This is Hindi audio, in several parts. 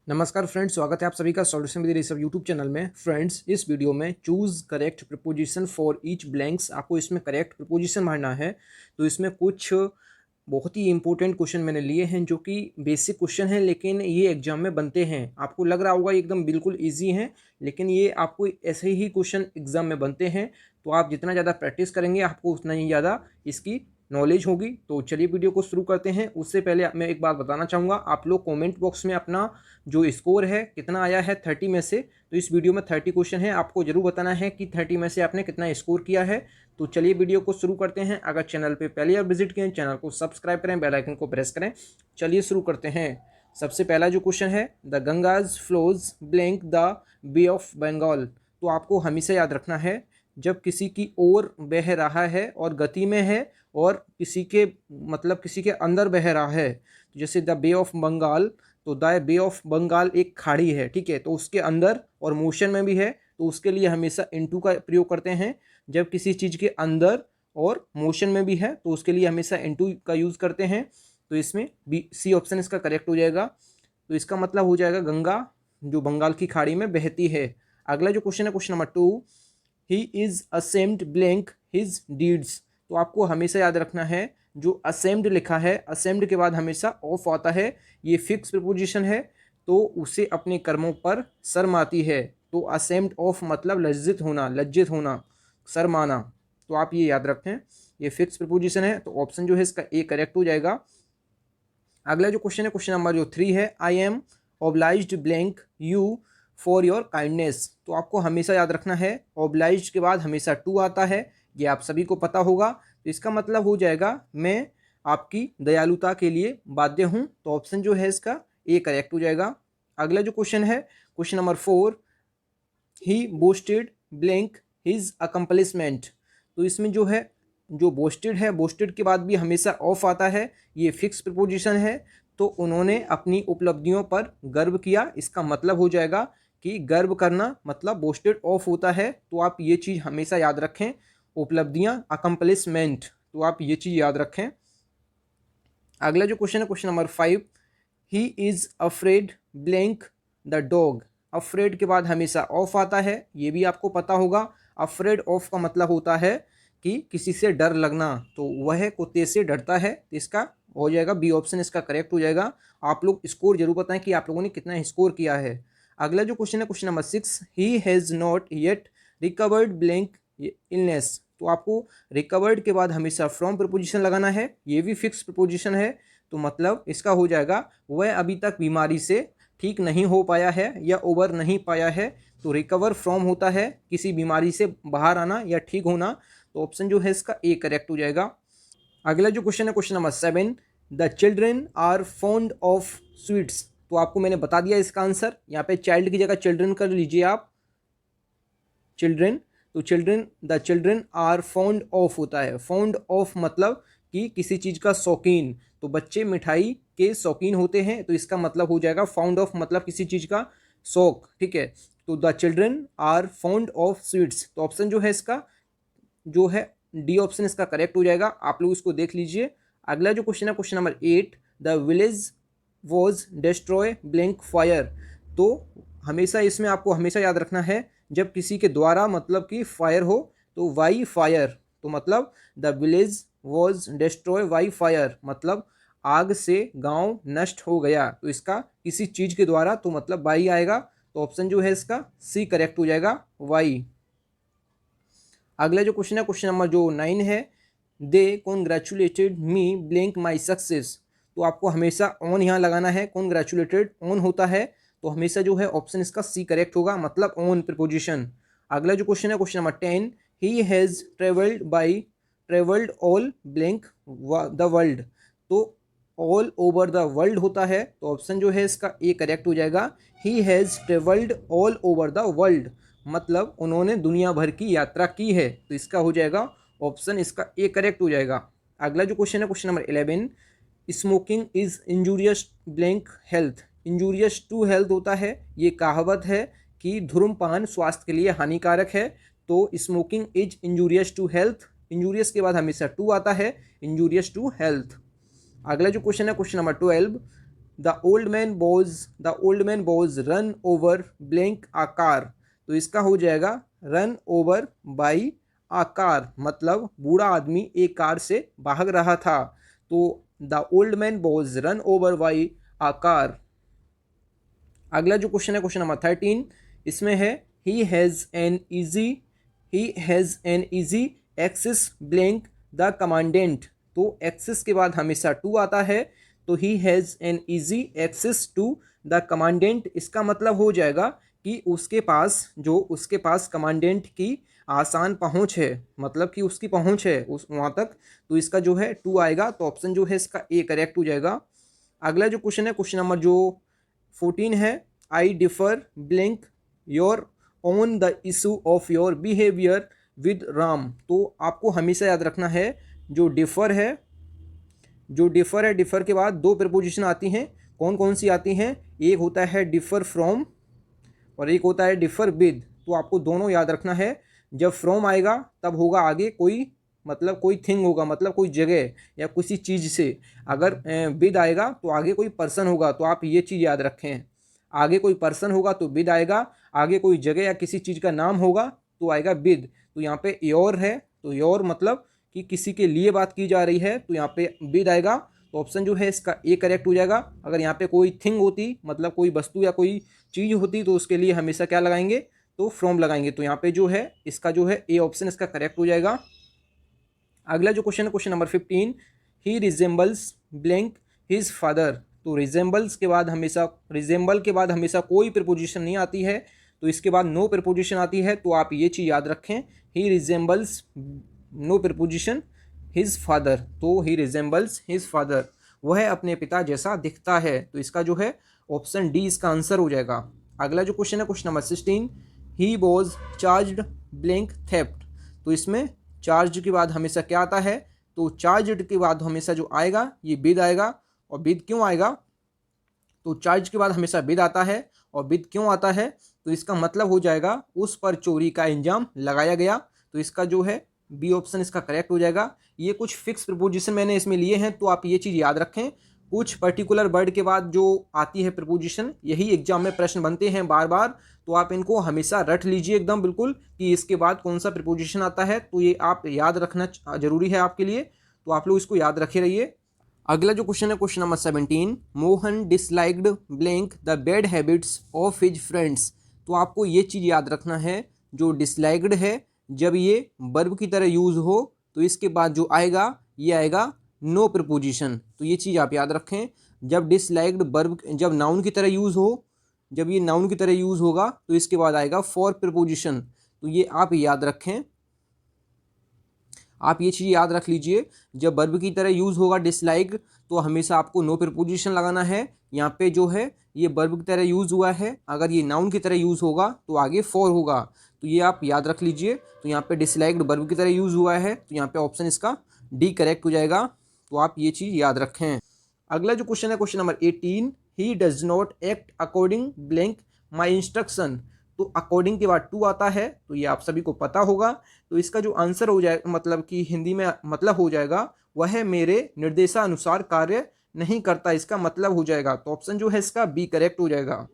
नमस्कार फ्रेंड्स, स्वागत है आप सभी का solution with research YouTube channel में। फ्रेंड्स, इस वीडियो में choose correct preposition for each blanks, आपको इसमें करेक्ट प्रीपोजिशन भरना है। तो इसमें कुछ बहुत ही इंपॉर्टेंट क्वेश्चन मैंने लिए हैं जो कि बेसिक क्वेश्चन हैं, लेकिन ये एग्जाम में बनते हैं। आपको लग रहा होगा ये एकदम बिल्कुल ईजी हैं, लेकिन ये आपको ऐसे ही क्वेश्चन एग्जाम में बनते हैं। तो आप जितना ज़्यादा प्रैक्टिस करेंगे आपको उतना ही ज़्यादा इसकी नॉलेज होगी। तो चलिए वीडियो को शुरू करते हैं। उससे पहले मैं एक बात बताना चाहूँगा, आप लोग कमेंट बॉक्स में अपना जो स्कोर है कितना आया है 30 में से। तो इस वीडियो में 30 क्वेश्चन है, आपको जरूर बताना है कि 30 में से आपने कितना स्कोर किया है। तो चलिए वीडियो को शुरू करते हैं। अगर चैनल पे पहले बार विजिट किए चैनल को सब्सक्राइब करें, बेल आइकन को प्रेस करें। चलिए शुरू करते हैं। सबसे पहला जो क्वेश्चन है, the Ganges flows blank the Bay of Bengal. तो आपको हमेशा याद रखना है, जब किसी की ओर बह रहा है और गति में है और किसी के किसी के अंदर बह रहा है, जैसे द बे ऑफ बंगाल, तो द बे ऑफ बंगाल एक खाड़ी है, ठीक है, तो उसके अंदर और मोशन में भी है, तो उसके लिए हमेशा इनटू का प्रयोग करते हैं। जब किसी चीज़ के अंदर और मोशन में भी है तो उसके लिए हमेशा इनटू का यूज़ करते हैं। तो इसमें बी सी ऑप्शन इसका करेक्ट हो जाएगा। तो इसका मतलब हो जाएगा गंगा जो बंगाल की खाड़ी में बहती है। अगला जो क्वेश्चन है, question number 2, he is ashamed blank his deeds. तो आपको हमेशा याद रखना है, जो असेम्ड लिखा है, असेम्ड के बाद हमेशा ऑफ आता है। ये फिक्स प्रीपोजिशन है, तो उसे अपने कर्मों पर शर्म आती है। तो असेम्ड ऑफ मतलब लज्जित होना, शर्माना। तो आप ये याद रखें, ये फिक्स प्रीपोजिशन है। तो ऑप्शन जो है इसका ए करेक्ट हो जाएगा। अगला जो क्वेश्चन है, क्वेश्चन नंबर जो 3 है, I am obliged blank you for your kindness. तो आपको हमेशा याद रखना है, ऑब्लाइज्ड के बाद हमेशा टू आता है, ये आप सभी को पता होगा। तो इसका मतलब हो जाएगा मैं आपकी दयालुता के लिए बाध्य हूँ। तो ऑप्शन जो है इसका ए करेक्ट हो जाएगा। अगला जो क्वेश्चन है, क्वेश्चन नंबर 4, ही बोस्टेड ब्लैंक हिज अकम्पलिशमेंट। तो इसमें जो है, जो बोस्टेड है, बोस्टेड के बाद भी हमेशा ऑफ आता है, ये फिक्स प्रीपोजिशन है। तो उन्होंने अपनी उपलब्धियों पर गर्व किया, इसका मतलब हो जाएगा कि गर्व करना मतलब बोस्टेड ऑफ होता है। तो आप ये चीज़ हमेशा याद रखें, उपलब्धियां अकम्पलिशमेंट, तो आप ये चीज़ याद रखें। अगला जो क्वेश्चन है, question number 5, he is afraid blank the dog. Afraid के बाद हमेशा ऑफ आता है, ये भी आपको पता होगा। अफ्रेड ऑफ का मतलब होता है कि किसी से डर लगना, तो वह कुत्ते से डरता है। तो इसका हो जाएगा बी ऑप्शन, इसका करेक्ट हो जाएगा। आप लोग स्कोर जरूर बताएं कि आप लोगों ने कितना स्कोर किया है। अगला जो क्वेश्चन है, question number 6, he has not yet recovered blank illness. तो आपको रिकवर्ड के बाद हमेशा फ्रॉम प्रपोजिशन लगाना है, ये भी फिक्स प्रपोजिशन है। तो मतलब इसका हो जाएगा वह अभी तक बीमारी से ठीक नहीं हो पाया है या ओवर नहीं पाया है। तो रिकवर फ्रॉम होता है किसी बीमारी से बाहर आना या ठीक होना। तो ऑप्शन जो है इसका ए करेक्ट हो जाएगा। अगला जो क्वेश्चन है, question number 7, the children are fond of sweets. तो आपको मैंने बता दिया इसका आंसर, यहाँ पे चाइल्ड की जगह चिल्ड्रेन कर लीजिए आप, चिल्ड्रेन। तो children, the children are fond of होता है, फॉन्ड ऑफ मतलब कि किसी चीज़ का शौकीन। तो बच्चे मिठाई के शौकीन होते हैं, तो इसका मतलब हो जाएगा फाउंड ऑफ मतलब किसी चीज़ का शौक, ठीक है। तो the children are found of sweets. तो ऑप्शन जो है इसका जो है डी ऑप्शन इसका करेक्ट हो जाएगा। आप लोग इसको देख लीजिए। अगला जो क्वेश्चन है, question number 8, the village was destroy blank fire. तो हमेशा इसमें आपको हमेशा याद रखना है, जब किसी के द्वारा मतलब कि फायर हो तो वाई फायर। तो मतलब the village was destroy by fire मतलब आग से गांव नष्ट हो गया। तो इसका किसी चीज़ के द्वारा, तो मतलब वाई आएगा। तो ऑप्शन जो है इसका सी करेक्ट हो जाएगा, वाई। अगला जो क्वेश्चन है, क्वेश्चन नंबर जो 9 है, they congratulated me blank my success. तो आपको हमेशा ऑन यहाँ लगाना है, कॉन्ग्रेचुलेटेड ऑन होता है, तो हमेशा जो है ऑप्शन इसका सी करेक्ट होगा, मतलब ऑन प्रीपोजिशन। अगला जो क्वेश्चन है, question number 10, he has travelled all blank the world. तो ऑल ओवर द वर्ल्ड होता है, तो ऑप्शन जो है इसका ए करेक्ट हो जाएगा। He has travelled all over the world मतलब उन्होंने दुनिया भर की यात्रा की है। तो इसका हो जाएगा ऑप्शन इसका ए करेक्ट हो जाएगा। अगला जो क्वेश्चन है, question number 11, smoking is injurious blank health. Injurious to health होता है, ये कहावत है कि धूम्रपान स्वास्थ्य के लिए हानिकारक है। तो smoking is injurious to health, injurious के बाद हमेशा टू आता है, इंजूरियस टू हेल्थ। अगला जो क्वेश्चन है, question number 12, the old man was run over blank a car. तो इसका हो जाएगा run over by a car, मतलब बूढ़ा आदमी एक कार से भाग रहा था। तो the old man was run over by a car. अगला जो क्वेश्चन है क्वेश्चन नंबर 13, इसमें है he has an easy access blank the commandant. तो एक्सेस के बाद हमेशा टू आता है, तो he has an easy access to the commandant, इसका मतलब हो जाएगा कि उसके पास कमांडेंट की आसान पहुंच है, मतलब कि उसकी पहुंच है उस वहाँ तक। तो इसका जो है टू आएगा, तो ऑप्शन जो है इसका ए करेक्ट हो जाएगा। अगला जो क्वेश्चन है क्वेश्चन नंबर जो 14 है, आई differ blank your on the issue of your behaviour with Ram. तो आपको हमेशा याद रखना है जो डिफर है, डिफर के बाद दो प्रपोजिशन आती हैं। कौन कौन सी आती हैं? एक होता है डिफर फ्रॉम और एक होता है डिफर विद। तो आपको दोनों याद रखना है। जब फ्रॉम आएगा तब होगा आगे कोई, मतलब कोई थिंग होगा, मतलब कोई जगह या किसी चीज़ से। अगर विद आएगा तो आगे कोई पर्सन होगा, तो आप ये चीज़ याद रखें। आगे कोई पर्सन होगा तो विद आएगा, आगे कोई जगह या किसी चीज़ का नाम होगा तो आएगा विद। तो यहाँ पे योर है, तो योर मतलब कि किसी के लिए बात की जा रही है, तो यहाँ पे विद आएगा। तो ऑप्शन जो है इसका ए करेक्ट हो जाएगा। अगर यहाँ पे कोई थिंग होती, मतलब कोई वस्तु या कोई चीज़ होती, तो उसके लिए हमेशा क्या लगाएंगे? तो फ्रॉम लगाएंगे। तो यहाँ पे जो है इसका जो है ए ऑप्शन इसका करेक्ट हो जाएगा। अगला जो क्वेश्चन है क्वेश्चन नंबर 15, ही रिजेंबल्स ब्लैंक हिज फादर। तो रिजेंबल के बाद हमेशा कोई प्रीपोजिशन नहीं आती है, तो इसके बाद नो प्रीपोजिशन आती है। तो आप ये चीज़ याद रखें, he resembles no preposition his father. तो ही रिजेंबल्स हिज फादर, वह अपने पिता जैसा दिखता है। तो इसका जो है ऑप्शन डी इसका आंसर हो जाएगा। अगला जो क्वेश्चन है question number 16, he was charged blank theft. तो इसमें चार्ज के बाद हमेशा क्या आता है? तो चार्ज्ड के बाद हमेशा जो आएगा ये विद आएगा। और विद क्यों आएगा? तो चार्ज के बाद हमेशा विद आता है, और विद क्यों आता है? तो इसका मतलब हो जाएगा उस पर चोरी का इंजाम लगाया गया। तो इसका जो है बी ऑप्शन इसका करेक्ट हो जाएगा। ये कुछ फिक्स प्रपोजिशन मैंने इसमें लिए हैं, तो आप ये चीज़ याद रखें। कुछ पर्टिकुलर वर्ड के बाद जो आती है प्रपोजिशन, यही एग्जाम में प्रश्न बनते हैं बार बार। तो आप इनको हमेशा रट लीजिए एकदम बिल्कुल कि इसके बाद कौन सा प्रपोजिशन आता है। तो ये आप याद रखना जरूरी है आपके लिए, तो आप लोग इसको याद रखे रहिए। अगला जो क्वेश्चन है question number 17, Mohan disliked blank the bad habits of his friends. तो आपको ये चीज़ याद रखना है, जो डिसलाइक्ड है जब ये वर्ब की तरह यूज़ हो तो इसके बाद जो आएगा ये आएगा नो प्रपोजिशन। तो ये चीज़ आप याद रखें, जब डिसलाइक्ड वर्ब जब नाउन की तरह यूज़ हो, जब ये नाउन की तरह यूज़ होगा तो इसके बाद आएगा फॉर प्रपोजिशन। तो ये आप याद रखें, आप ये चीज़ याद रख लीजिए। जब वर्ब की तरह यूज़ होगा डिसलाइक, तो हमेशा आपको नो प्रपोजिशन लगाना है। यहाँ पे जो है ये वर्ब की तरह यूज़ हुआ है, अगर ये नाउन की तरह यूज़ होगा तो आगे फॉर होगा। तो ये आप याद रख लीजिए। तो यहाँ पे डिसलाइक्ड वर्ब की तरह यूज़ हुआ है, तो यहाँ पे ऑप्शन इसका डी करेक्ट हो जाएगा। तो आप ये चीज़ याद रखें। अगला जो क्वेश्चन है question number 18, he does not act according blank my instruction. तो अकॉर्डिंग के बाद टू आता है, तो ये आप सभी को पता होगा। तो इसका जो आंसर हो जाएगा, मतलब कि हिंदी में मतलब हो जाएगा, वह मेरे निर्देशानुसार कार्य नहीं करता, इसका मतलब हो जाएगा। तो ऑप्शन जो है इसका बी करेक्ट हो जाएगा।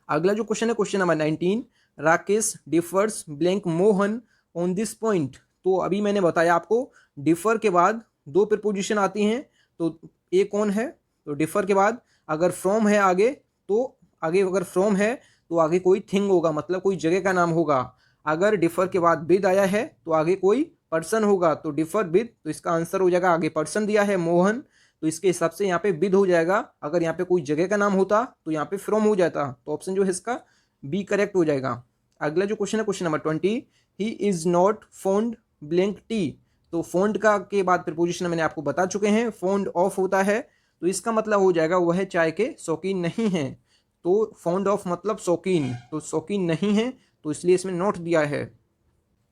अगला जो क्वेश्चन है question number 19, Rakesh differs blank Mohan on this point. तो अभी मैंने बताया आपको डिफर के बाद दो प्रपोजिशन आती हैं, तो एक कौन है? तो डिफर के बाद अगर फ्रॉम है आगे, तो आगे अगर फ्रॉम है तो आगे कोई थिंग होगा, मतलब कोई जगह का नाम होगा। अगर डिफर के बाद विद आया है तो आगे कोई पर्सन होगा, तो डिफर विद। तो इसका आंसर हो जाएगा, आगे पर्सन दिया है मोहन, तो इसके हिसाब से यहाँ पे विद हो जाएगा। अगर यहाँ पे कोई जगह का नाम होता तो यहाँ पे फ्रॉम हो जाता। तो ऑप्शन जो है इसका बी करेक्ट हो जाएगा। अगला जो क्वेश्चन है question number 20, he is not fond blank T. तो फॉन्ड का के बाद प्रीपोजिशन मैंने आपको बता चुके हैं, फॉन्ड ऑफ होता है। तो इसका मतलब हो जाएगा वह चाय के शौकीन नहीं है। तो फॉन्ड ऑफ मतलब शौकीन, तो शौकीन नहीं है, तो इसलिए इसमें नॉट दिया है।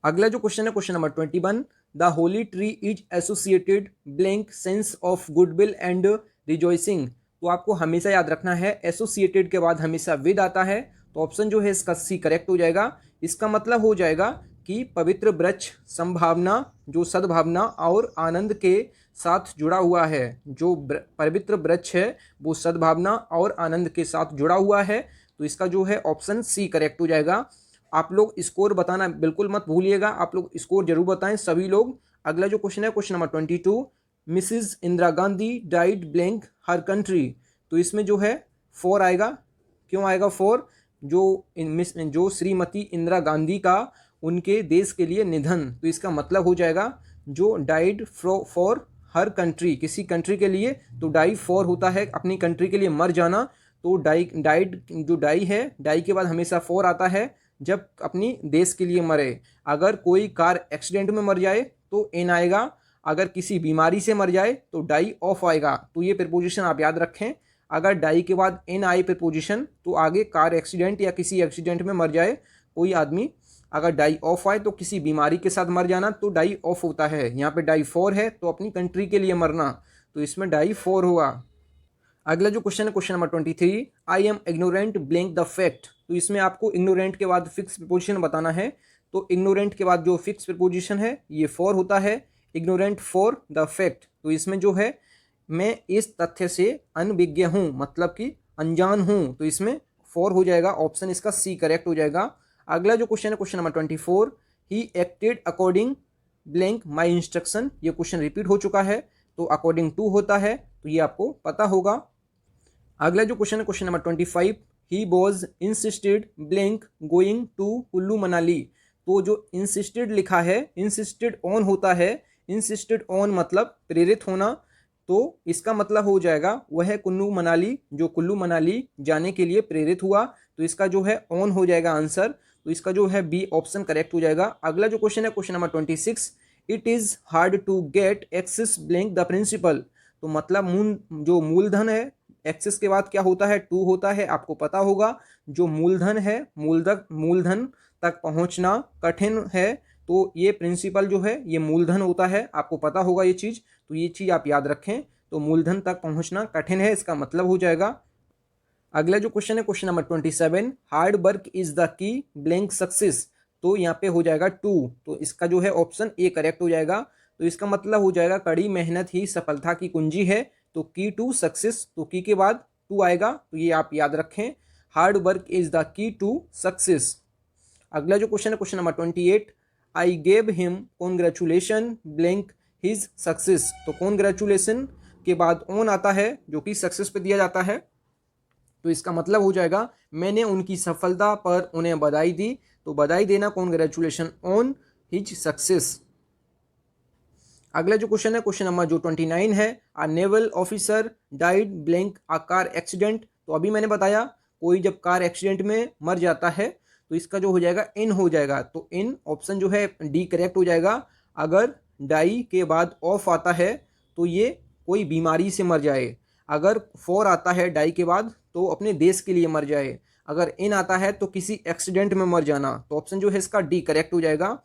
अगला जो क्वेश्चन है question number 21, the Holi tree is associated blank sense of goodwill and rejoicing. तो आपको हमेशा याद रखना है, एसोसिएटेड के बाद हमेशा विद आता है। तो ऑप्शन जो है इसका सी करेक्ट हो जाएगा। इसका मतलब हो जाएगा कि पवित्र वृक्ष संभावना, जो सद्भावना और आनंद के साथ जुड़ा हुआ है। जो पवित्र वृक्ष है वो सद्भावना और आनंद के साथ जुड़ा हुआ है। तो इसका जो है ऑप्शन सी करेक्ट हो जाएगा। आप लोग स्कोर बताना बिल्कुल मत भूलिएगा, आप लोग स्कोर जरूर बताएं सभी लोग। अगला जो क्वेश्चन है question number 22, Mrs Indira Gandhi died blank her country. तो इसमें जो है 4 आएगा। क्यों आएगा 4? जो श्रीमती इंदिरा गांधी का उनके देश के लिए निधन, तो इसका मतलब हो जाएगा जो डाइड फॉर हर कंट्री, किसी कंट्री के लिए, तो डाई फॉर होता है अपनी कंट्री के लिए मर जाना। तो डाइड जो डाई है, डाई के बाद हमेशा फॉर आता है जब अपनी देश के लिए मरे। अगर कोई कार एक्सीडेंट में मर जाए तो एन आएगा, अगर किसी बीमारी से मर जाए तो डाई ऑफ आएगा। तो ये प्रीपोजिशन आप याद रखें। अगर डाई के बाद एन आए प्रीपोजिशन तो आगे कार एक्सीडेंट या किसी एक्सीडेंट में मर जाए कोई आदमी, अगर डाई ऑफ आए तो किसी बीमारी के साथ मर जाना, तो डाई ऑफ होता है। यहाँ पे डाई फॉर है तो अपनी कंट्री के लिए मरना, तो इसमें डाई फॉर होगा। अगला जो क्वेश्चन है question number 23, I am ignorant blank the fact. तो इसमें आपको इग्नोरेंट के बाद फिक्स प्रीपोजिशन बताना है। तो इग्नोरेंट के बाद जो फिक्स प्रीपोजिशन है ये फॉर होता है, इग्नोरेंट फॉर द फैक्ट। तो इसमें जो है मैं इस तथ्य से अनभिज्ञ हूँ, मतलब कि अनजान हूँ, तो इसमें फॉर हो जाएगा। ऑप्शन इसका सी करेक्ट हो जाएगा। अगला जो क्वेश्चन है question number 24, he acted according blank my instruction. ये क्वेश्चन रिपीट हो चुका है, तो अकॉर्डिंग टू होता है, तो ये आपको पता होगा। अगला जो क्वेश्चन है question number 25, he was insisted blank going to Kullu Manali. तो जो इंसिस्टेड लिखा है, इंसिस्टेड ऑन होता है, इंसिस्टेड ऑन मतलब प्रेरित होना, तो इसका मतलब हो जाएगा वह कुल्लू मनाली, जो कुल्लू मनाली जाने के लिए प्रेरित हुआ। तो इसका जो है ऑन हो जाएगा आंसर, तो इसका जो है बी ऑप्शन करेक्ट हो जाएगा। अगला जो क्वेश्चन है question number 26, it is hard to get access blank the principal. तो मतलब जो मूलधन है, एक्सेस के बाद क्या होता है, टू होता है, आपको पता होगा। जो मूलधन है, मूलधन तक पहुंचना कठिन है, तो ये प्रिंसिपल जो है ये मूलधन होता है, आपको पता होगा ये चीज़। तो ये चीज़ आप याद रखें। तो मूलधन तक पहुंचना कठिन है, इसका मतलब हो जाएगा। अगला जो क्वेश्चन है question number 27, hard work is the की ब्लैंक सक्सेस। तो यहाँ पे हो जाएगा टू, तो इसका जो है ऑप्शन ए करेक्ट हो जाएगा। तो इसका मतलब हो जाएगा कड़ी मेहनत ही सफलता की कुंजी है। तो की टू सक्सेस, तो की के बाद टू आएगा, तो ये आप याद रखें। Hard work is the key to success. अगला जो क्वेश्चन है question number 28, I gave him congratulation blank his success. तो कॉन्ग्रेचुलेशन के बाद ऑन आता है जो कि सक्सेस पे दिया जाता है, तो इसका मतलब हो जाएगा मैंने उनकी सफलता पर उन्हें बधाई दी। तो बधाई देना, कॉन्ग्रेचुलेशन ऑन हिज सक्सेस। अगला जो क्वेश्चन है क्वेश्चन नंबर जो 29 है, a naval officer died blank a car accident. तो अभी मैंने बताया कोई जब कार एक्सीडेंट में मर जाता है तो इसका जो हो जाएगा इन हो जाएगा। तो इन ऑप्शन जो है डी करेक्ट हो जाएगा। अगर डाई के बाद ऑफ आता है तो ये कोई बीमारी से मर जाए। अगर फॉर आता है डाई के बाद तो अपने देश के लिए मर जाए। अगर इन आता है तो किसी एक्सीडेंट में मर जाना। तो ऑप्शन जो है इसका डी करेक्ट हो जाएगा।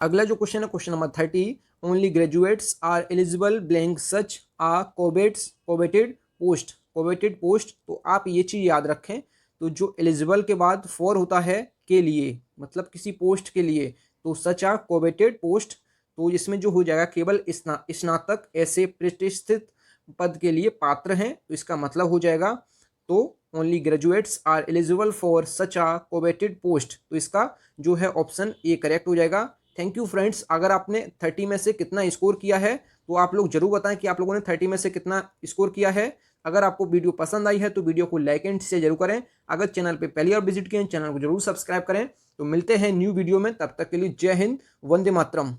अगला जो क्वेश्चन है question number 30, only graduates are eligible blank such a coveted post. तो आप ये चीज़ याद रखें। तो जो एलिजिबल के बाद फॉर होता है के लिए, मतलब किसी पोस्ट के लिए, तो सच आ कोवेटेड पोस्ट। तो इसमें जो हो जाएगा केवल स्नातक ऐसे प्रतिष्ठित पद के लिए पात्र हैं, तो इसका मतलब हो जाएगा तो only graduates are eligible for such a coveted post. तो इसका जो है ऑप्शन ए करेक्ट हो जाएगा। Thank you friends. अगर आपने 30 में से कितना स्कोर किया है तो आप लोग जरूर बताएं कि आप लोगों ने 30 में से कितना स्कोर किया है। अगर आपको वीडियो पसंद आई है तो वीडियो को लाइक एंड शेयर जरूर करें। अगर चैनल पे पहली बार विजिट किए चैनल को जरूर सब्सक्राइब करें। तो मिलते हैं न्यू वीडियो में, तब तक के लिए जय हिंद, वंदे मातरम।